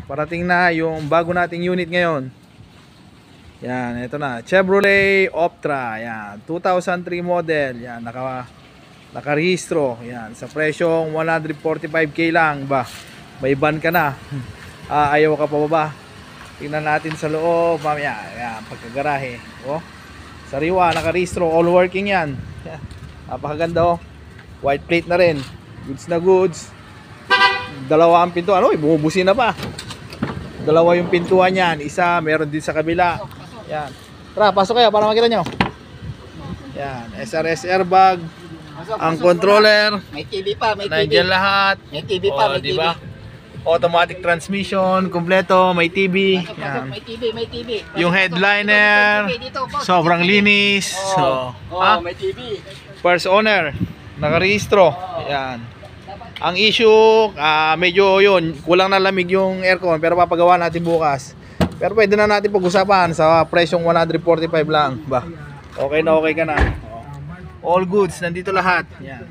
Parating na yung bago nating unit ngayon. Yan, ito na, Chevrolet Optra. Yan, 2003 model. Yan, nakarehistro. Yan, sa presyong 145k lang ba. May ban ka na. Ayaw ka pa ba? Tingnan natin sa loob mamaya. Yan, pagkagarahe. Oh, sariwa, nakarehistro, all working yan. Yan, napakaganda oh. White plate na rin. Goods na goods. Dalawa ang pintuan. Ano, bumubusin na pa. Dalawa yung pintuan yan. Isa, meron din sa kabila. Yan. Tara, pasok kayo para makita nyo. Yan, SRS airbag. Ang controller. May TV pa, may TV. Nandiyan lahat. May TV pa, may diba? Automatic transmission, kompleto, may TV. Pasok, Yan. may TV, may TV. Pasok, Yung headliner, dito, boss. sobrang linis. So, may TV. first owner, nakarehistro. Yan. Ang issue, medyo yun, kulang na lamig yung aircon, pero papagawa natin bukas. Pero pwede na natin pag-usapan sa presyong 145 lang. Ba? Okay na okay ka na. All goods, nandito lahat. Yan.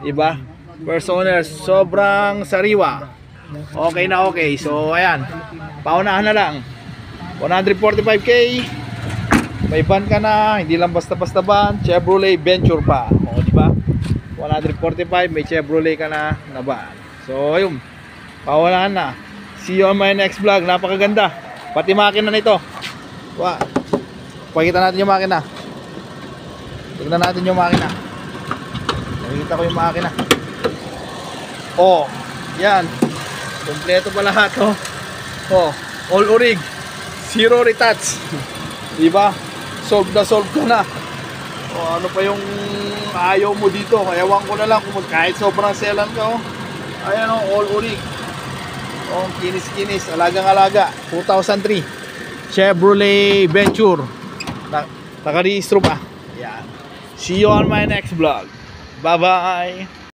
Diba? First owner, sobrang sariwa. Okay na okay. So, ayan. Paunahan na lang. 145k. May ban ka na. Hindi lang basta-basta ban. Chevrolet Venture pa. O, diba? 145, may Chevrolet ka na ban. So, ayun. Paunahan na. See you on my next vlog. Napakaganda. Pati makina nito. Wow. Pakita natin yung makina. Tignan natin yung makina. Nakikita ko yung makina. Oh, yan. Kompleto pa lahat, oh. Oh, all orig. Zero retouch. Diba? Solve ka na. Oh, ano pa yung ayaw mo dito? Ewan ko na lang kung kahit sobrang selan ka, oh. Ayan, oh, all orig. Oh, kinis-kinis. Alagang-alaga. 2003. Chevrolet Venture. Nakarehistro pa. Yan. See you on my next vlog. Bye-bye.